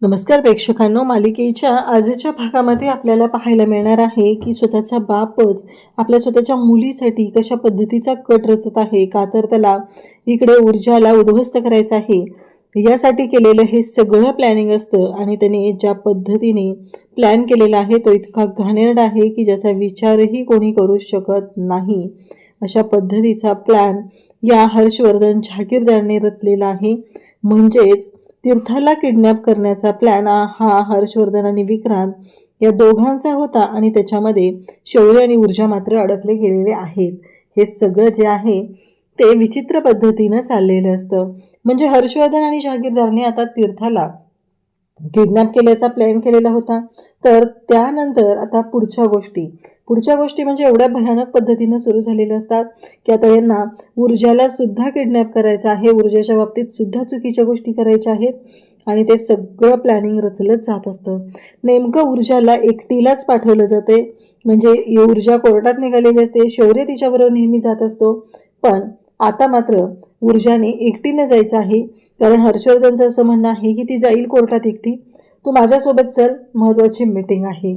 नमस्कार प्रेक्षकांनो, मालिकेच्या आजच्या भागामध्ये आपल्याला पाहायला मिळणार आहे की स्वतःचा बापच आपल्या स्वतःच्या मुलीसाठी कशा पद्धतीचा कट रचत आहे. का तर त्याला इकडे ऊर्जाला उद्ध्वस्त करायचं आहे, यासाठी केलेलं हे सगळं प्लॅनिंग असतं. आणि त्याने ज्या पद्धतीने प्लॅन केलेला आहे तो इतका घाणेरडा आहे की ज्याचा विचारही कोणी करू शकत नाही. अशा पद्धतीचा प्लॅन या हर्षवर्धन जहागीरदारने रचलेला आहे. म्हणजेच तीर्थाला किडनॅप करण्याचा प्लॅन हा हर्षवर्धन आणि विक्रांत या दोघांचा होता. आणि त्याच्यामध्ये शौर्य आणि ऊर्जा मात्र अडकले गेलेले आहेत. हे सगळं जे आहे ते विचित्र पद्धतीनं चाललेलं असतं. म्हणजे हर्षवर्धन आणि जहागीरदारने आता तीर्थाला किडनॅप केल्याचा प्लॅन केलेला होता. तर त्यानंतर आता पुढच्या गोष्टी म्हणजे एवढ्या भयानक पद्धतीनं सुरू झालेल्या असतात की आता यांना ऊर्जाला सुद्धा किडनॅप करायचं आहे. ऊर्जाच्या बाबतीत सुद्धा चुकीच्या गोष्टी करायच्या आहेत. आणि ते सगळं प्लॅनिंग रचलंच जात असतं. नेमकं ऊर्जाला एकटीलाच पाठवलं जाते. म्हणजे ऊर्जा कोर्टात निघालेली असते, शौर्य तिच्याबरोबर नेहमी जात असतो. पण आता मात्र ऊर्जाने एकटीने जायचं आहे. कारण हर्षवर्धनचं असं म्हणणं आहे की ती जाईल कोर्टात एकटी, तू माझ्यासोबत चल, महत्त्वाची मीटिंग आहे.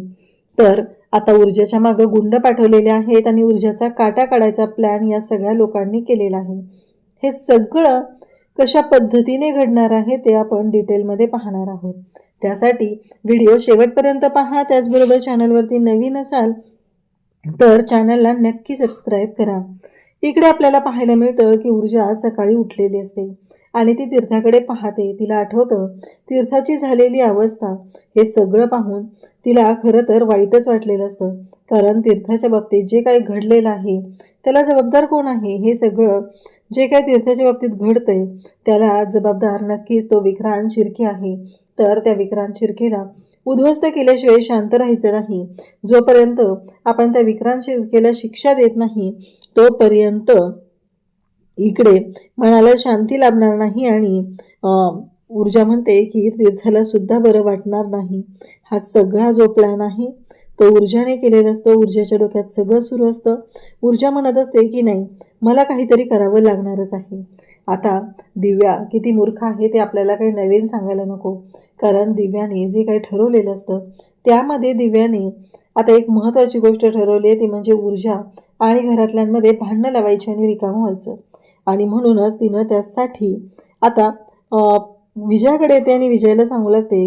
तर आता ऊर्जाच्या मागं गुंड पाठवलेले आहेत आणि ऊर्जाचा काटा काढायचा प्लॅन या सगळ्या लोकांनी केलेला आहे. हे सगळं कशा पद्धतीने घडणार आहे ते आपण डिटेलमध्ये पाहणार आहोत. त्यासाठी व्हिडिओ शेवटपर्यंत पहा. त्याचबरोबर चॅनलवरती नवीन असाल तर चॅनलला नक्की सबस्क्राईब करा. इकडे आपल्याला पाहायला मिळतं की ऊर्जा सकाळी उठलेली असते आणि ती तीर्थाकडे पाहते. तिला आठवतं तीर्थाची झालेली अवस्था. हे सगळं पाहून तिला खरं तर वाईटच वाटलेलं असतं. कारण तीर्थाच्या बाबतीत जे काही घडलेलं आहे त्याला जबाबदार कोण आहे? हे सगळं जे काही तीर्थाच्या बाबतीत घडतंय त्याला जबाबदार नक्कीच तो विक्रांत शिर्के आहे. तर त्या विक्रांत शिर्केला उद्ध्वस्त केल्याशिवाय शांत राहायचं नाही. जोपर्यंत आपण त्या विक्रांत शिर्केला शिक्षा देत नाही तोपर्यंत इकडे मनाला शांती लाभणार नाही. आणि ऊर्जा म्हणते की तीर्थाला सुद्धा बरं वाटणार नाही. हा सगळा जो प्लॅन आहे तो ऊर्जाने केलेला असतो. ऊर्जाच्या डोक्यात सगळं सुरू असतं. ऊर्जा म्हणत असते की नाही, मला काहीतरी करावं लागणारच आहे. आता दिव्या किती मूर्ख आहे ते आपल्याला काही नवीन सांगायला नको. कारण दिव्याने जे काही ठरवलेलं असतं त्यामध्ये दिव्याने आता एक महत्त्वाची गोष्ट ठरवली आहे, ती म्हणजे ऊर्जा आणि घरातल्यांमध्ये भांडणं लावायची आणि रिकामं व्हायचं. आणि म्हणूनच तिनं त्यासाठी आता विजयाकडे येते आणि विजयाला सांगू लागते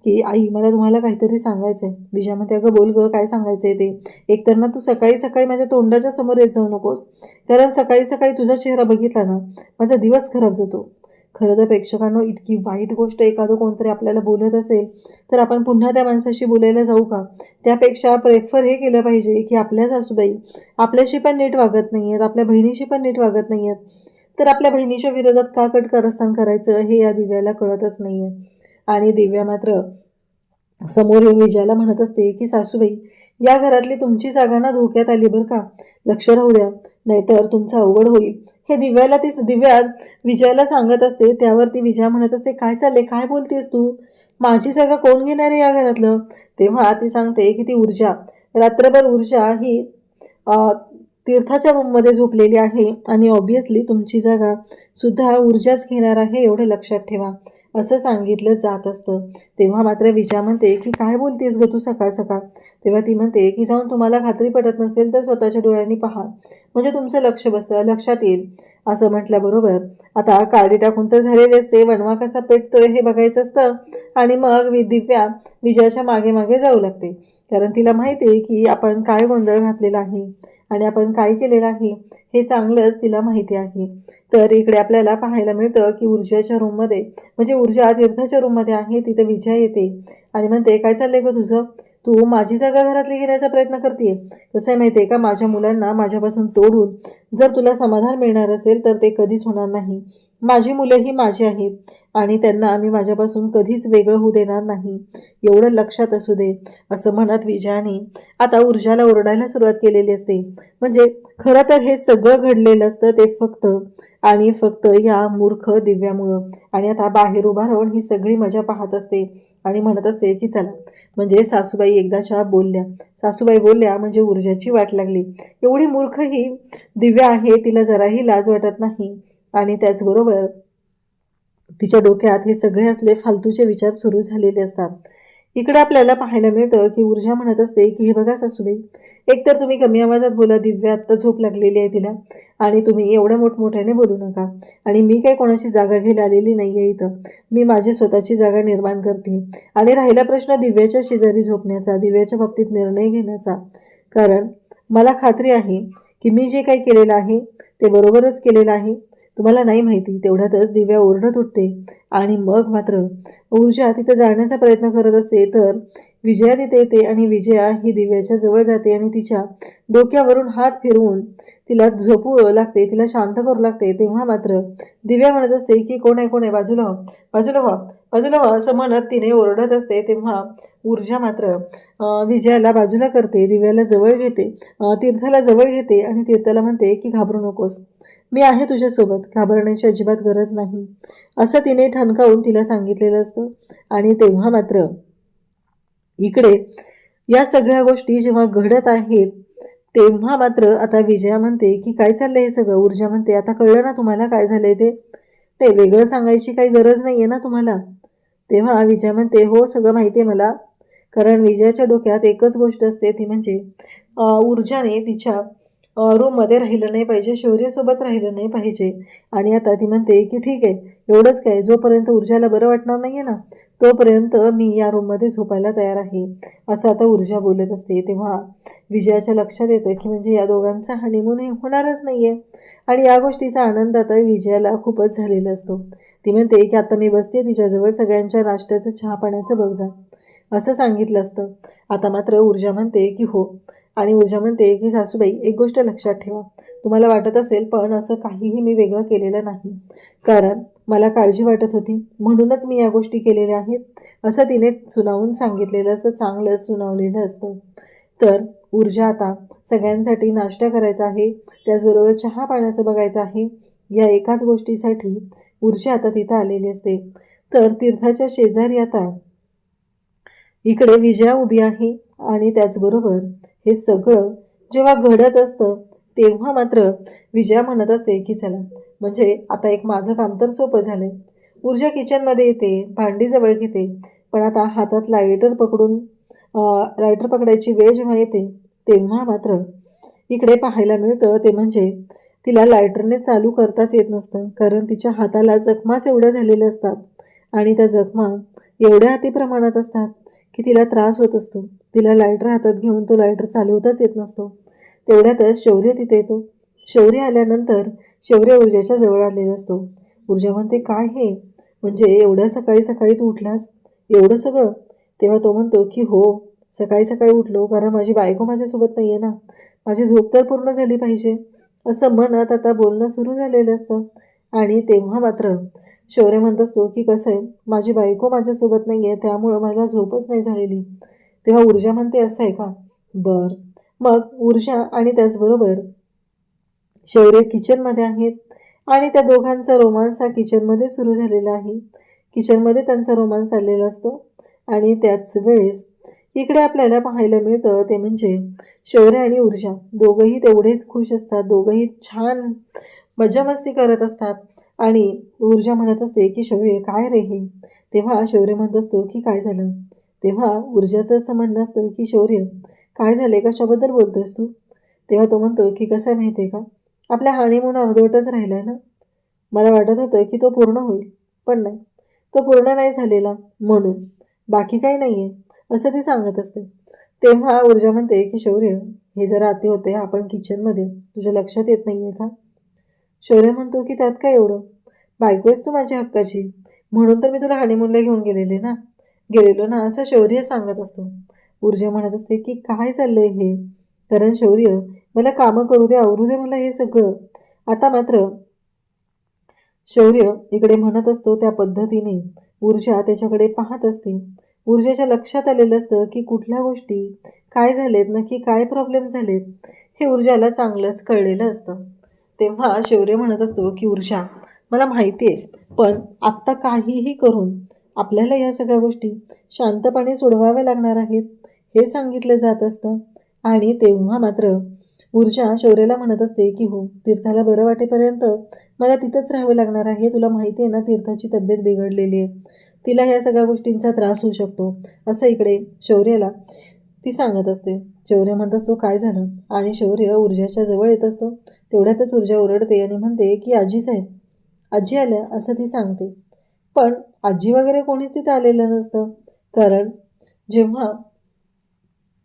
की आई, मला तुम्हाला काहीतरी सांगायचं आहे. विजया म्हणते, अगं बोल गं, काय सांगायचं आहे ते. एकतर ना तू सकाळी सकाळी माझ्या तोंडाच्या समोर येत जाऊ नकोस. कारण सकाळी सकाळी तुझा चेहरा बघितला ना माझा दिवस खराब जातो. खरं तर प्रेक्षकांनो, इतकी वाईट गोष्ट एखादं कोणतरी आपल्याला बोलत असेल तर आपण पुन्हा त्या माणसाशी बोलायला जाऊ का? त्यापेक्षा प्रेफर हे केलं पाहिजे की आपल्या सासूबाई आपल्याशी पण नीट वागत नाही आहेत, आपल्या बहिणीशी पण नीट वागत नाही आहेत, तर आपल्या बहिणीच्या विरोधात का कटकारस्थान करायचं हे या दिव्याला कळतच नाही आहे. आणि दिव्या मात्र समोर येऊन विजयाला म्हणत असते की सासूबाई, या घरातली तुमची जागा ना धोक्यात आली बरं का, लक्ष राहू द्या, नाहीतर तुमचं अवघड होईल. हे दिव्या विजयाला सांगत असते. त्यावरती विजया म्हणत असते, काय चालले, काय बोलतेस तू, माझी जागा कोण घेणार आहे या घरातलं? तेव्हा ती सांगते की ती ऊर्जा, रात्रभर ऊर्जा ही तीर्थाच्या रूममध्ये झोपलेली आहे आणि ऑब्विसली तुमची जागा सुद्धा ऊर्जाच घेणार आहे, एवढं लक्षात ठेवा, असं सांगितलं जात असतं. तेव्हा मात्र विजया म्हणते की काय बोलतेस ग तू सकाळ सकाळ? तेव्हा ती म्हणते की जाऊन तुम्हाला खात्री पटत नसेल तर स्वतःच्या डोळ्यांनी पहा, म्हणजे तुमचं लक्षात येईल. असं म्हटल्याबरोबर आता काडी टाकून तर झालेले असते, वणवा कसा पेटतोय हे बघायचं असतं. आणि मग दिव्या विजयाच्या मागे मागे जाऊ लागते. कारण तिला माहिती आहे की आपण काय गोंधळ घातलेला आहे आणि आपण काय केलेलं आहे हे चांगलंच तिला माहिती आहे. तर इकडे आपल्याला पाहायला मिळतं की ऊर्जाच्या रूममध्ये, म्हणजे ऊर्जा तीर्थाच्या रूममध्ये आहे, तिथे विजया येते आणि म्हणते, काय चाललंय ग तुझं? तू माझी जागा घरातली घेण्याचा प्रयत्न करतेय. कसं आहे माहिती आहे का, माझ्या मुलांना माझ्यापासून तोडून जर तुला समाधान मिळणार असेल तर ते कधीच होणार नाही. माझी मुलं ही माझी आहेत आणि त्यांना आम्ही माझ्यापासून कधीच वेगळं होऊ देणार नाही, एवढं लक्षात असू दे. असं म्हणत विजयाने आता ऊर्जाला ओरडायला सुरुवात केलेली असते. म्हणजे खरं तर हे सगळं घडलेलं असतं ते फक्त आणि फक्त या मूर्ख दिव्यामुळं. आणि आता बाहेर उभा राहून ही सगळी मजा पाहत असते आणि म्हणत असते की चला, म्हणजे सासूबाई एकदाच्या बोलल्या, सासूबाई बोलल्या म्हणजे ऊर्जाची वाट लागली. एवढी मूर्ख ही दिव्या आहे, तिला जराही लाज वाटत नाही. आणि त्याचबरोबर तिच्या डोक्यात हे सगळे असले फालतूचे विचार सुरू झालेले असतात. इकडे आपल्याला पाहायला मिळतं की ऊर्जा म्हणत असते की हे बघा सासूबाई, एकतर तुम्ही कमी आवाजात बोला, दिव्या आत्ता झोप लागलेली आहे तिला, आणि तुम्ही एवढ्या मोठमोठ्याने बोलू नका. आणि मी काही कोणाची जागा घ्यायला आलेली नाही आहे इथं. मी माझी स्वतःची जागा निर्माण करते. आणि राहिला प्रश्न दिव्याच्या शेजारी झोपण्याचा, दिव्याच्या बाबतीत निर्णय घेण्याचा, कारण मला खात्री आहे की मी जे काही केलेलं आहे ते बरोबरच केलेलं आहे. तुम्हाला नाही माहिती तेवढ्यातच दिव्या ओरडत उठते आणि मग मात्र ऊर्जा तिथं जाण्याचा प्रयत्न करत असते, तर विजया तिथे येते आणि विजया ही दिव्याच्या जवळ जाते आणि तिच्या डोक्यावरून हात फिरवून तिला झोपू लागते, तिला शांत करू लागते. तेव्हा मात्र दिव्या म्हणत असते की कोण आहे, बाजूला व्हा, बाजूला व्हा, बाजूला व्हा असं म्हणत तिने ओरडत असते. तेव्हा ऊर्जा मात्र विजयाला बाजूला करते, दिव्याला जवळ घेते, तीर्थाला जवळ घेते आणि तीर्थाला म्हणते की घाबरू नकोस, मी आहे तुझ्यासोबत, घाबरण्याची अजिबात गरज नाही असं तिने ठणकावून तिला सांगितलेलं असतं. आणि तेव्हा मात्र इकडे या सगळ्या गोष्टी जेव्हा घडत आहेत तेव्हा मात्र आता विजया म्हणते की काय चाललंय हे सगळं. ऊर्जा म्हणते आता कळलं ना तुम्हाला काय झालंय ते, ते वेगळं सांगायची काही गरज नाही आहे ना तुम्हाला. तेव्हा विजया म्हणते हो सगळं माहिती आहे मला, कारण विजयाच्या डोक्यात एकच गोष्ट असते, ती म्हणजे ऊर्जाने तिच्या रूममध्ये राहिलं नाही पाहिजे, शौर्यसोबत राहिलं नाही पाहिजे. आणि आता ती म्हणते की ठीक आहे, एवढंच काय, जोपर्यंत ऊर्जाला बरं वाटणार नाही आहे ना तोपर्यंत मी या रूममध्ये झोपायला तयार आहे असं आता ऊर्जा बोलत असते. तेव्हा विजयाच्या लक्षात येतं की म्हणजे या दोघांचा हनीमून होणारच नाही आहे आणि या गोष्टीचा आनंद आता विजयाला खूपच झालेला असतो. ती म्हणते की आता मी बसते तिच्याजवळ, सगळ्यांच्या नाश्त्याचं चहा पाण्याचं बघ जा असं सांगितलं असतं. आता मात्र ऊर्जा म्हणते की हो, आणि ऊर्जा म्हणते की सासूबाई एक गोष्ट लक्षात ठेवा, तुम्हाला वाटत असेल पण असं काहीही मी वेगळं केलेलं नाही, कारण मला काळजी वाटत होती म्हणूनच मी या गोष्टी केलेल्या आहेत असं तिने सुनावून सांगितलेलं असं, चांगलं सुनावलेलं असतं. तर ऊर्जा आता सगळ्यांसाठी नाश्ता करायचा आहे, त्याचबरोबर चहा पाण्याचं बघायचं आहे, या एकाच गोष्टीसाठी ऊर्जा आता तिथं आलेली असते. तर तीर्थाच्या शेजारी आता इकडे विजया उभी आहे आणि त्याचबरोबर हे सगळं जेव्हा घडत असतं तेव्हा मात्र विजया म्हणत असते की चला, म्हणजे आता एक माझं काम तर सोपं झालंय. ऊर्जा किचनमध्ये येते, भांडी जवळ घेते, पण आता हातात लायटर पकडायची वेळ जेव्हा येते तेव्हा मात्र इकडे पाहायला मिळतं ते म्हणजे तिला लायटरने चालू करताच येत नसतं, कारण तिच्या हाताला जखमाच एवढ्या झालेल्या असतात आणि त्या जखमा एवढ्या अतिप्रमाणात असतात की तिला त्रास होत असतो. तिला लायटर हातात घेऊन तो लायटर चालवताच येत नसतो. तेवढ्यातच शौर्य तिथे येतो. शौर्य आल्यानंतर शौर्य ऊर्जाच्या जवळ आलेला असतो. ऊर्जा म्हणते काय हे, म्हणजे एवढ्या सकाळी सकाळी तू उठलास, एवढं सगळं? तेव्हा तो म्हणतो की हो, सकाळी सकाळी उठलो कारण माझी बायको माझ्यासोबत नाही आहे ना, माझी झोप तर पूर्ण झाली पाहिजे असं म्हणत आता बोलणं सुरू झालेलं असतं. आणि तेव्हा मात्र शौर्य म्हणत असतो की कसं आहे, माझी बायको माझ्यासोबत नाही आहे त्यामुळं मला झोपच नाही झालेली. तेव्हा ऊर्जा म्हणते असं आहे का, बरं. मग ऊर्जा आणि त्याचबरोबर शौर्य किचनमध्ये आहेत आणि त्या दोघांचा रोमांस हा किचनमध्ये सुरू झालेला आहे. किचनमध्ये त्यांचा रोमांस चाललेला असतो आणि त्याच वेळेस इकडे आपल्याला पाहायला मिळतं ते म्हणजे शौर्य आणि ऊर्जा दोघंही तेवढेच खुश असतात, दोघंही छान मजा मस्ती करत असतात. आणि ऊर्जा म्हणत असते की शौर्य काय रे हे, तेव्हा शौर्य म्हणत असतो की काय झालं. तेव्हा ऊर्जाचं असं म्हणणं असतं की शौर्य काय झाले, कशाबद्दल बोलतोयस तू. तेव्हा तो म्हणतो की कसं आहे माहिती आहे का, आपल्या हनीमून अर्धवटच राहिला आहे ना, मला वाटत होतं की तो पूर्ण होईल पण नाही, तो पूर्ण नाही झालेला म्हणून, बाकी काही नाही आहे असं ती सांगत असते. तेव्हा ऊर्जा म्हणते की शौर्य हे जरा अति होते, आपण किचनमध्ये, तुझ्या लक्षात येत नाही आहे का. शौर्य म्हणतो की त्यात काय एवढं, बायको आहेस तू माझ्या हक्काची, म्हणून तर मी तुला हनीमूनला घेऊन गेलेलो ना असं शौर्य सांगत असतो. ऊर्जा म्हणत असते की काय चाललंय हे, कारण शौर्य मला कामं करू दे, आवरू दे मला हे सगळं. आता मात्र शौर्य इकडे म्हणत असतो त्या पद्धतीने ऊर्जा त्याच्याकडे पाहत असते. ऊर्जेच्या लक्षात आलेलं असतं की कुठल्या गोष्टी काय झालेत, नक्की काय प्रॉब्लेम झालेत हे ऊर्जाला चांगलंच कळलेलं असतं. तेव्हा शौर्य म्हणत असतो की ऊर्जा मला माहिती आहे, पण आत्ता काहीही करून आपल्याला या सगळ्या गोष्टी शांतपणे सोडवाव्या लागणार आहेत हे सांगितलं जात असतं. आणि तेव्हा मात्र ऊर्जा शौर्याला म्हणत असते की हो, तीर्थाला बरं वाटेपर्यंत मला तिथंच राहावं लागणार आहे. तुला माहिती आहे ना, तीर्थाची तब्येत बिघडलेली आहे, तिला ह्या सगळ्या गोष्टींचा त्रास होऊ शकतो, असं इकडे शौर्याला ती सांगत असते. शौर्य म्हणत असतो काय झालं, आणि शौर्य ऊर्जाच्या जवळ येत असतो. तेवढ्यातच ऊर्जा ओरडते आणि म्हणते की आजी साहेब, आजी आल्या असं ती सांगते. पण आजी वगैरे कोणीच तिथं आलेलं नसतं. कारण जेव्हा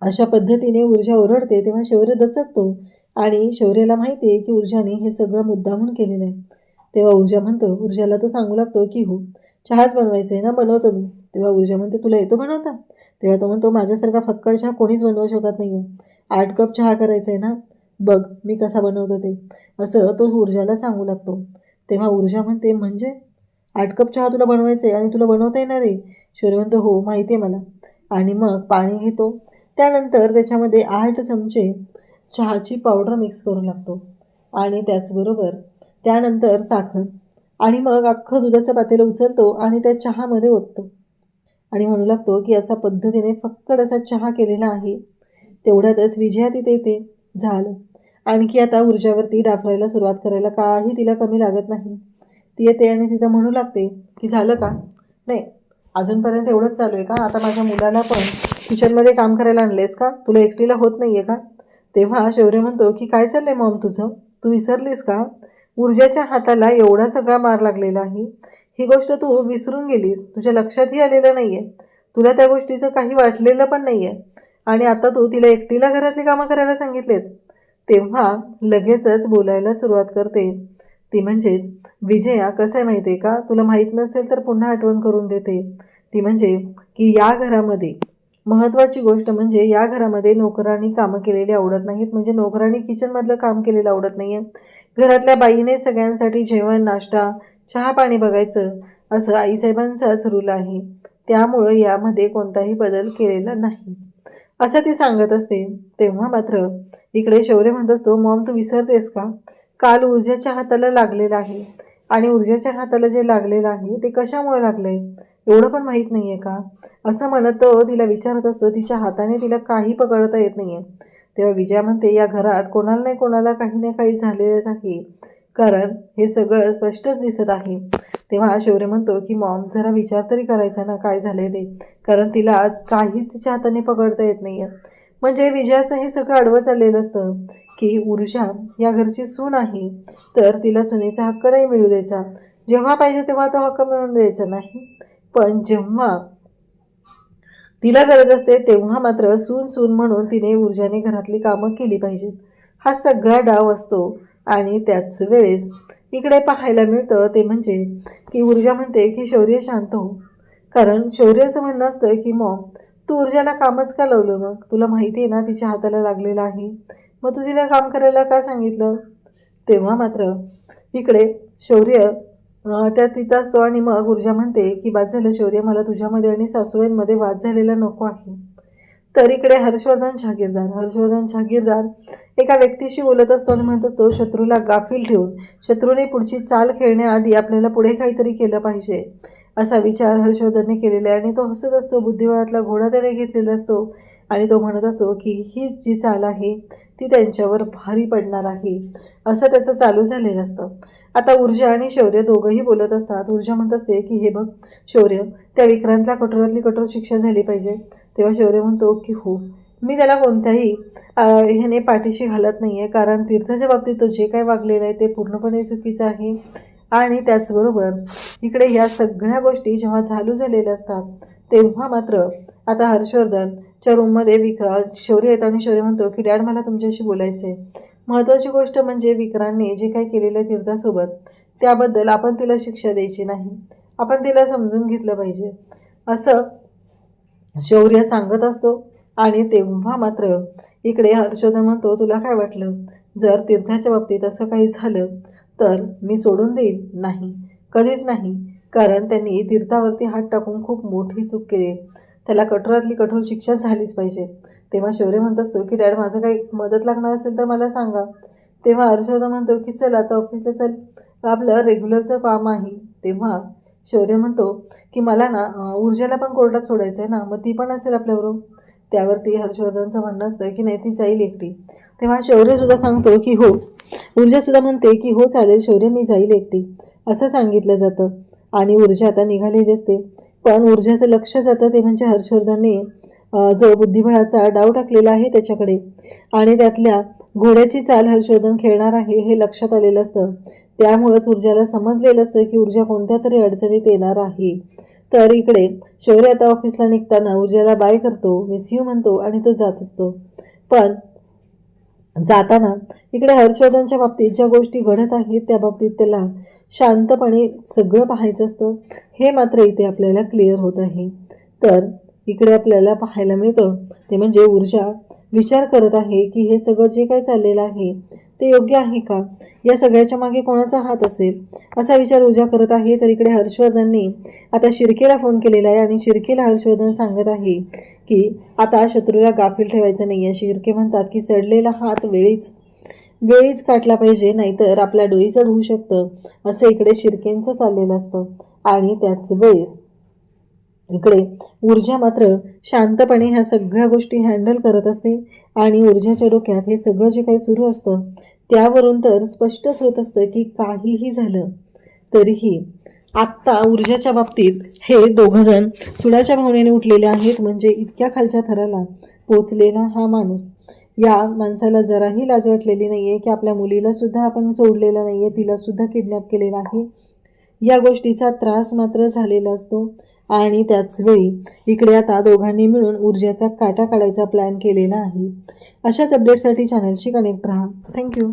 अशा पद्धतीने ऊर्जा ओरडते तेव्हा शौर्य दचकतो आणि शौर्याला माहिती आहे की ऊर्जाने हे सगळं मुद्दामून केलेलं आहे. तेव्हा ऊर्जा म्हणतो, ऊर्जाला तो सांगू लागतो की हो, चहाच बनवायचा आहे ना, बनवतो मी. तेव्हा ऊर्जा म्हणते तुला येतो बनवता? तेव्हा तो म्हणतो माझ्यासारखा फक्कड चहा कोणीच बनवू शकत नाही आहे. 8 कप चहा करायचा आहे ना, बघ मी कसा बनवतो ते, असं तो ऊर्जाला सांगू लागतो. तेव्हा ऊर्जा म्हणते म्हणजे 8 कप चहा तुला बनवायचं आहे आणि तुला बनवता येणार आहे? शौर्य म्हणतो हो माहिती आहे मला. आणि मग पाणी घेतो, त्यानंतर त्याच्यामध्ये 8 चमचे चहाची पावडर मिक्स करू लागतो आणि त्याचबरोबर त्यानंतर साखर, आणि मग अख्खं दुधाचं पातेलं उचलतो आणि त्या चहामध्ये ओततो आणि म्हणू लागतो की अशा पद्धतीने फक्कड असा चहा केलेला आहे. तेवढ्यातच विजया तिथे येते. झालं. आणखी आता ऊर्जावरती डाफरायला सुरुवात करायला काही तिला कमी लागत नाही. ती येते आणि तिथं म्हणू लागते की झालं का? नाही, अजूनपर्यंत एवढंच चालू आहे का? आता माझ्या मुलाला पण किचनमध्ये काम करायला आणलेस का? तुला एकटीला होत नाही आहे का? तेव्हा शौर्य म्हणतो की काय चाललं आहे मॉम तुझं? तू विसरलीस का? ऊर्जाच्या हाताला एवढा सगळा मार लागलेला आहे. ही गोष्ट तू विसरून गेलीस, तुझ्या लक्षातही आलेलं नाही आहे. तुला त्या गोष्टीचं काही वाटलेलं पण नाही आहे आणि आता तू तिला एकटीला घरातली कामं करायला सांगितलेत. तेव्हा लगेचच बोलायला सुरुवात करते ती, म्हणजेच विजया. कसं आहे माहिती आहे का, तुला माहीत नसेल तर पुन्हा आठवण करून देते. ती म्हणजे की या घरामध्ये महत्त्वाची गोष्ट म्हणजे या घरामध्ये नोकरांनी कामं केलेली आवडत नाहीत. म्हणजे नोकरांनी किचनमधलं काम केलेलं आवडत नाही आहे. घरातल्या बाईने सगळ्यांसाठी जेवण, नाश्ता, चहा पाणी बघायचं, असं आईसाहेबांचाच रूल आहे. त्यामुळं यामध्ये कोणताही बदल केलेला नाही, असं ती सांगत असते. तेव्हा मात्र इकडे शौर्य म्हणत असतो मॉम तू विसरतेस का? काल ऊर्जाच्या हाताला लागलेलं आहे आणि ऊर्जाच्या हाताला जे लागलेलं आहे ते कशामुळे लागलंय एवढं पण माहीत नाही आहे का? असं म्हणत तो तिला विचारत असतो. तिच्या हाताने तिला काही पकडता येत नाही आहे. तेव्हा विजया म्हणते या घरात कोणाला नाही कोणाला काही ना काही झालेलंच आहे, कारण हे सगळं स्पष्टच दिसत आहे. तेव्हा शौर्य म्हणतो की मॉम जरा विचार तरी करायचा ना काय झालंय ते, कारण तिला काहीच तिच्या हाताने पकडता येत नाही आहे. म्हणजे विजयाचं हे सगळं आडवं चाललेलं असतं की ऊर्जा या घरची सून आहे तर तिला सुनेचा हक्क नाही मिळू द्यायचा. जेव्हा पाहिजे तेव्हा तो हक्क मिळवून द्यायचा नाही, पण जेव्हा तिला गरज असते तेव्हा मात्र सून सून म्हणून तिने ऊर्जाने घरातली कामं केली पाहिजेत. हा सगळा डाव असतो. आणि त्याच वेळेस इकडे पाहायला मिळतं ते म्हणजे की ऊर्जा म्हणते की शौर्य शांत हो, कारण शौर्याचं म्हणणं असतं की मॉम तू ऊर्जाला कामच का लावलं? मग तुला माहिती आहे ना तिच्या हाताला लागलेलं आहे, मग तू तिला काम करायला का सांगितलं? तेव्हा मात्र इकडे शौर्य त्या तिथं असतो आणि मग ऊर्जा म्हणते की बाद झालं शौर्य, मला तुझ्यामध्ये आणि सासूबाईंमध्ये वाद झालेला नको आहे. तर इकडे हर्षवर्धन जहागीरदार एका व्यक्तीशी बोलत असतो आणि म्हणत असतो शत्रूला गाफील ठेवून शत्रूने पुढची चाल खेळण्याआधी आपल्याला पुढे काहीतरी केलं पाहिजे, असा विचार हर्षवर्धनने केलेला आहे. आणि तो हसत असतो. बुद्धिबळातला घोडा त्याने घेतलेला असतो आणि तो म्हणत असतो की ही जी चाल आहे ती त्यांच्यावर भारी पडणार आहे, असं त्याचं चालू झालेलं असतं. आता ऊर्जा आणि शौर्य दोघंही बोलत असतात. ऊर्जा म्हणत असते की हे बघ शौर्य, त्या विक्रांतला कठोरातली कठोर शिक्षा झाली पाहिजे. तेव्हा शौर्य म्हणतो की हो, मी त्याला कोणत्याही ह्याने पाठीशी घालत नाही आहे, कारण तीर्थाच्या बाबतीत तो जे काय वागलेलं आहे ते पूर्णपणे चुकीचं आहे. आणि त्याचबरोबर इकडे ह्या सगळ्या गोष्टी जेव्हा चालू झालेल्या असतात तेव्हा मात्र आता हर्षवर्धनच्या रूममध्ये शौर्य येतं आणि शौर्य म्हणतो की डॅड मला तुमच्याशी बोलायचं आहे. महत्त्वाची गोष्ट म्हणजे विक्रांतने जे काही केलेलं आहे तीर्थासोबत त्याबद्दल आपण तिला शिक्षा द्यायची नाही, आपण तिला समजून घेतलं पाहिजे, असं शौर्य सांगत असतो. आणि तेव्हा मात्र इकडे हर्षवर्धन म्हणतो तुला काय वाटलं, जर तीर्थाच्या बाबतीत असं काही झालं तर मी सोडून देईल? नाही, कधीच नाही, कारण त्यांनी तीर्थावरती हात टाकून खूप मोठी चूक केली, त्याला कठोरातली कठोर शिक्षा झालीच पाहिजे. तेव्हा शौर्य म्हणत असतो की डॅड माझं काही मदत लागणार असेल तर मला सांगा. तेव्हा हर्षवर्धन म्हणतो की चल आता ऑफिसला चल, आपलं रेग्युलरचं काम आहे. तेव्हा शौर्य म्हणतो की मला ना ऊर्जाला पण कोर्टात सोडायचं आहे ना, मग ती पण असेल आपल्याबरोबर. त्यावरती हर्षवर्धनचं म्हणणं असतं की नाही ती जाईल एकटी. तेव्हा शौर्यसुद्धा सांगतो की हो. ऊर्जासुद्धा म्हणते की हो चालेल शौर्य मी जाईल एकटी असं सांगितलं जातं. आणि ऊर्जा आता निघालेली असते. पण ऊर्जाचं लक्ष जातं ते म्हणजे हर्षवर्धनने जो बुद्धिबळाचा डाव टाकलेला आहे त्याच्याकडे. आणि त्यातल्या घोड्याची चाल हर्षवर्धन खेळणार आहे हे लक्षात आलेलं असतं. त्यामुळंच ऊर्जाला समजलेलं असतं की ऊर्जा कोणत्या तरी अडचणीत येणार आहे. तर इकडे शौर्य आता ऑफिसला निघताना ऊर्जाला बाय करतो, मिस यू म्हणतो आणि तो जात असतो. पण जाताना इकडे हर्षवर्धनच्या बाबतीत ज्या गोष्टी घडत आहेत त्या बाबतीत त्याला शांतपणे सगळं पाहायचं असतं. हे मात्र इथे आपल्याला क्लिअर होत आहे. तर इकडे आपल्याला पाहायला मिळतं ते म्हणजे ऊर्जा विचार करत आहे की हे सगळं जे काही चाललेलं आहे ते योग्य आहे का, या सगळ्याच्या मागे कोणाचा हात असेल असा विचार ऊर्जा करत आहे. तर इकडे हर्षवर्धनने आता शिर्केला फोन केलेला आहे आणि शिर्केला हर्षवर्धन सांगत आहे की आता शत्रूला गाफील ठेवायचं नाही आहे. शिर्के म्हणतात की सडलेला हात वेळीच काटला पाहिजे, नाहीतर आपल्या डोईजड होऊ शकतं असं इकडे शिर्केंचं चाललेलं असतं. आणि त्याच वेळेस इकडे ऊर्जा मात्र शांतपणे ह्या सगळ्या गोष्टी हँडल करत असते. आणि ऊर्जाच्या डोक्यात हे सगळं जे काही सुरू असतं त्यावरून तर स्पष्टच होत असतं की काहीही झालं तरीही आत्ता ऊर्जाच्या बाबतीत हे दोघंजण सुडाच्या भावनेने उठलेले आहेत. म्हणजे इतक्या खालच्या थराला पोचलेला हा माणूस, या माणसाला जराही लाज वाटलेली नाही आहे की आपल्या मुलीला सुद्धा आपण सोडलेलं नाही आहे, तिला सुद्धा किडनॅप केलेलं आहे. या गोष्टीचा त्रास मात्र झालेला असतो. आणि त्याचवेळी इकडे आता दोघांनी मिळून ऊर्जाचा काटा काढायचा प्लॅन केलेला आहे. अशाच अपडेटसाठी चॅनलशी कनेक्ट राहा. थँक्यू.